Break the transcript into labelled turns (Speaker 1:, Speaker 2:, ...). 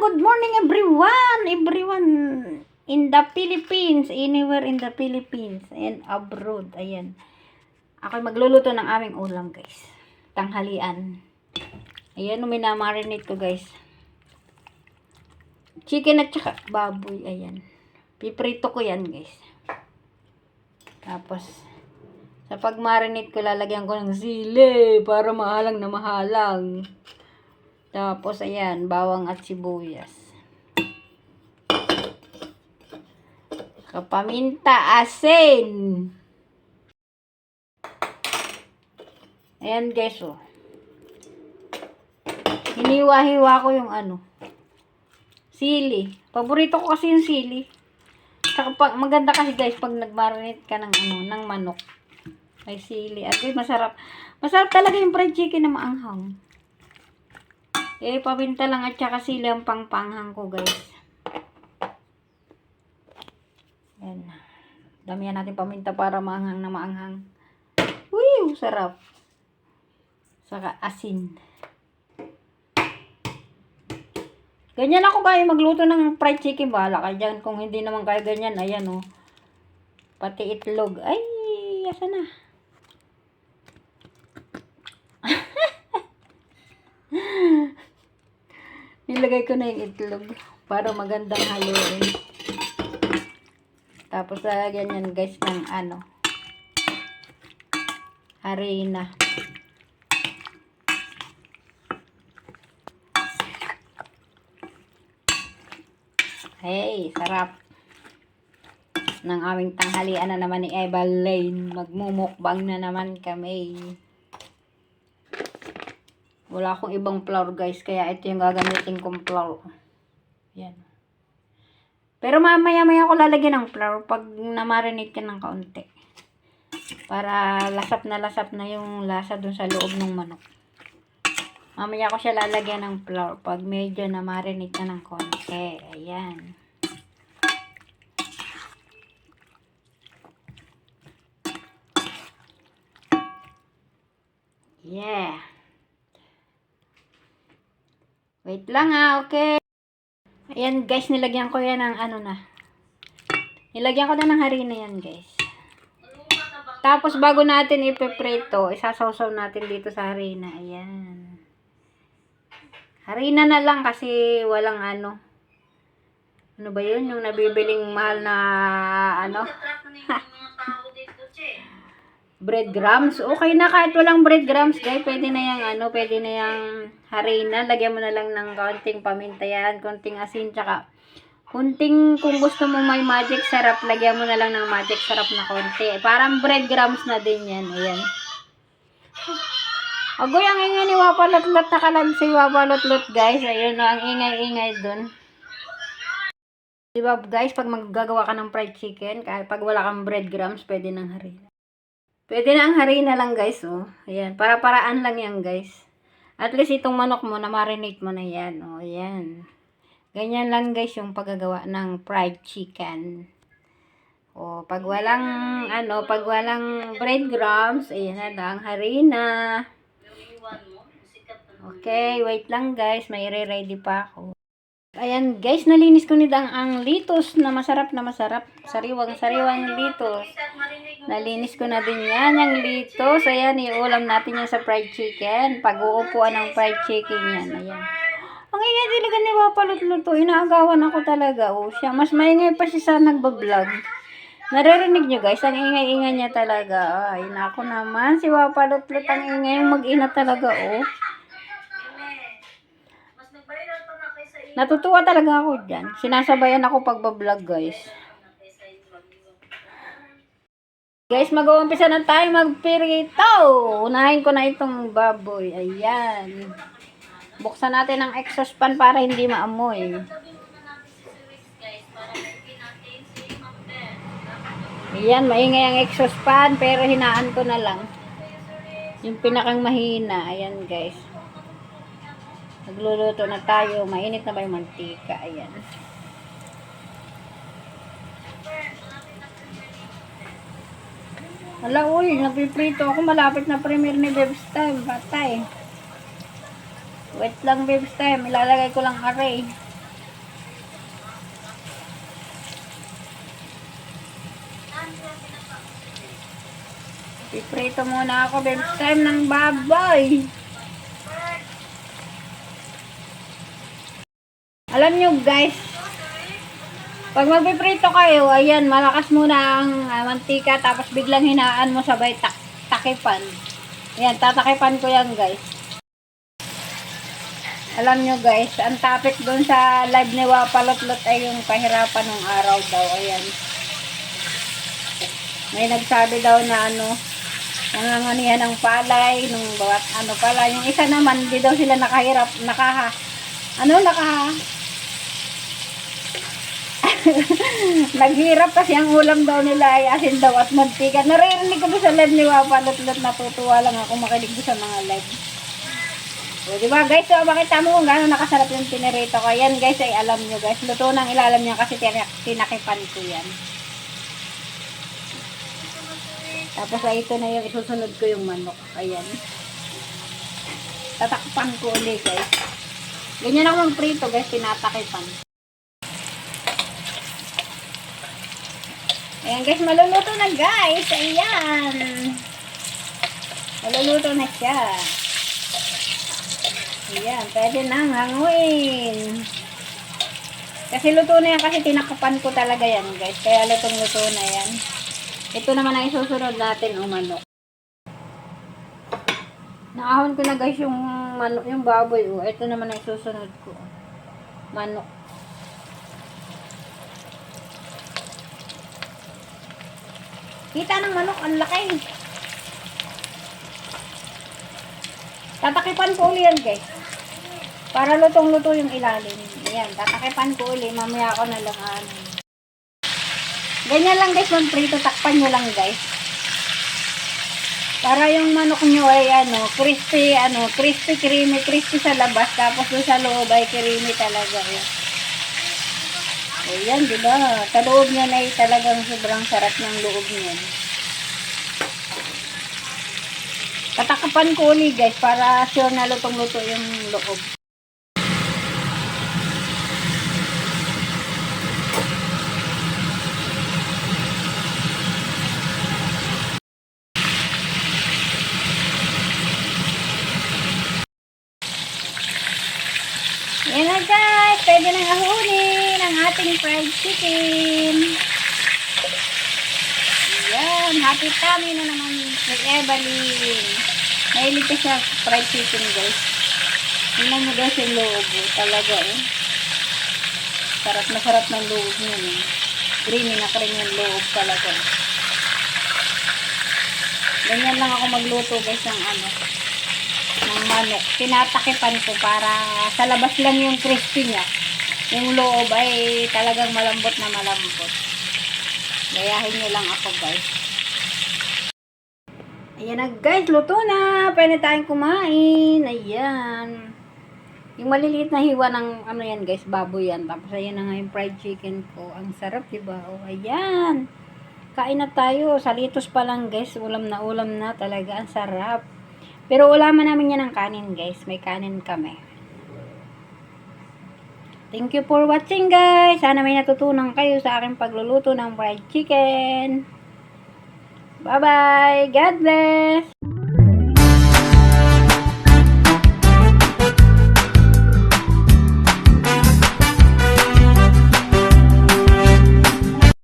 Speaker 1: good morning everyone! Everyone in the Philippines, anywhere in the Philippines and abroad. Ayan. Ako'y magluluto ng aming ulam, guys. Tanghalian. Ayan, minamarinate ko, guys. Chicken at saka baboy. Ayan. Piprito ko yan, guys. Tapos, sa pagmarinate ko, lalagyan ko ng sili para mahalang na mahalang. Tapos, ayan, bawang at sibuyas. Paminta, asin. Ayan, guys, oh. Hiniwa-hiwa ko yung sili. Paborito ko kasi yung sili. Saka maganda kasi, guys, pag nagmarinate ka ng ng manok. May sili. At masarap. Masarap talaga yung fried chicken na maanghang. Paminta lang at saka sili ang pangpanghang ko, guys. Yan. Damihan natin paminta para maanghang na maanghang. Uy, sarap. Saka asin. Ganyan ako kaya magluto ng fried chicken. Bahala ka dyan. Kung hindi naman kaya ganyan, ayan, oh. Pati itlog. Ay, asan na? Nilagay ko na yung itlog para magandang haluin. Tapos lagyan yan, guys, ng harina. Hey, sarap ng aming tanghalian na naman ni Eva Lane. Magmumukbang na naman kami. Wala akong ibang flour, guys. Kaya ito yung gagamitin kong flour. Yan. Pero mamaya-maya ako lalagyan ng flour pag namarinate ka ng kaunti. Para lasap na yung lasa dun sa loob ng manok. Mamaya ko siya lalagyan ng flour pag medyo namarinate na ng kaunti. Ayan. Yeah. Wait lang okay. Ayan, guys, nilagyan ko yan ng nilagyan ko na ng harina yan, guys. Tapos bago natin ipeprito, isasawsaw natin dito sa harina. Ayan. Harina na lang kasi walang ano ba yun? Yung nabibiling mahal na breadcrumbs. Okay na kahit walang breadcrumbs, guys. Pwede na yung pwede na yung harina. Lagyan mo na lang ng konting paminta yan, konting asin, tsaka konting, kung gusto mo may magic sarap, lagyan mo na lang ng magic sarap na konti. Parang breadcrumbs na din yan. Ayan. Agoy, ang ingay ni Wapalotlot. Nakalag si Wapalotlot, guys. Ayun, ang ingay-ingay dun. Diba, guys, pag maggagawa ka ng fried chicken, kahit pag wala kang breadcrumbs, pwede ng harina. Pwede na ang harina lang, guys, oh. Ayan, para-paraan lang yan, guys. At least itong manok mo, na-marinate mo na yan, oh. Ayan. Ganyan lang, guys, yung paggagawa ng fried chicken. Oh, pag walang, pag walang breadcrumbs, ayan na ang harina. Okay, wait lang, guys. May ready pa ako. Ayan, guys, nalinis ko nidang ang litos na masarap na masarap. Sariwang litos. Nalinis ko na din yan, yung litos. Ayan, iulam natin yan sa fried chicken. Pag-uupuan ng fried chicken yan. Ayan. Ang ingay talaga ni Wapalotlot. Inaagawan ako talaga. Oh, siya. Mas maingay pa siya sa nagbablog. Naririnig nyo, guys. Ang ingay-ingay niya talaga. Ay, nako naman. Si Wapalotlot ang ingay. Mag-ina talaga, oh. Natutuwa talaga ako dyan. Sinasabayan ako pagbablog, guys. Guys, mag-uumpisa na tayo magpirito. Unahin ko na itong baboy. Ayan. Buksan natin ang exhaust fan para hindi maamoy. Ayan, maingay ang exhaust fan pero hinaan ko na lang. Yung pinakang mahina. Ayan, guys. Nagluluto na tayo. Mainit na ba yung mantika? Ayan. Hala, uy, napiprito ako. Malapit na premiere ni Bebs Time. Patay. Wait lang, Bebs Time. Ilalagay ko lang array. Piprito muna ako, babe. Time ng baboy. Alam nyo guys, pag magpiprito kayo, ayan, malakas muna ang mantika, tapos biglang hinaan mo sabay takipan. Ayan, tatakipan ko yan guys. Alam nyo guys, ang topic dun sa live ni Wapalotlot ay yung kahirapan ng araw daw. Ayan. May nagsabi daw na nanganganihan ng palay, nung bawat pala. Yung isa naman, di daw sila nakahirap, naghirap kasi ang ulam daw nila ay asin daw at mantika. Naririnig ko sa live ni Wapalotlot, natutuwa lang ako makinig sa mga live. O, diba guys, so makita mo kung gaano nakasarap yung pinirito ko. Yan guys ay alam nyo guys, luto ng ilalim niya kasi tinakipan ko yan. Tapos ay ito na yung isusunod ko yung manok. Ayan. Tatakpan ko ulit guys. Ganyan ako magprito guys, tinatakipan. Ayan guys, maluluto na guys. Ayan. Maluluto na siya. Ayan, pwede nang hanguin. Kasi luto na yan kasi tinakapan ko talaga yan guys. Kaya lutong-luto na yan. Ito naman ang isusunod natin o manok. Naahon ko na guys yung manok, yung baboy o. Ito naman ang isusunod ko. Manok. Kita ng manok, ang laki. Tatakipan ko uli yan guys. Para lutong-luto yung ilalim. Ayan, tatakipan ko uli. Mamaya ako na lang Ganyan lang guys, magprito. Takpan nyo lang guys. Para yung manok nyo ay crispy, creamy, crispy sa labas. Tapos doon sa loob ay creamy talaga. Ayan, diba? Sa loob niya ay talagang sobrang sarap ng loob niya. Tatakapan ko ulit guys para sure na lutong-luto yung loob. Yan na guys, pwede nang ahunin ang ating fried chicken. Yan, happy tummy na naman kay Evelyn. Mahilig ka sa fried chicken guys. Tingnan mo guys yung loob. Talaga sarap na sarap ng loob niya. Creamy na creamy yung loob talaga. Ganyan lang ako magluto guys ng ng manok. Tinatakipan ko para sa labas lang yung crispy niya. Yung loob ay talagang malambot na malambot. Gayahin nyo lang ako guys. Ayan na guys, luto na. Pwede tayong kumain. Ayan. Yung maliliit na hiwa ng yan guys, baboy yan. Tapos ayan na nga yung fried chicken ko. Ang sarap diba? O ayan. Kain na tayo. Salitos pa lang guys. Ulam na talaga. Ang sarap. Pero ulaman namin yan ng kanin guys. May kanin kami. Thank you for watching guys. Sana may natutunan kayo sa aking pagluluto ng fried chicken. Bye bye. God bless.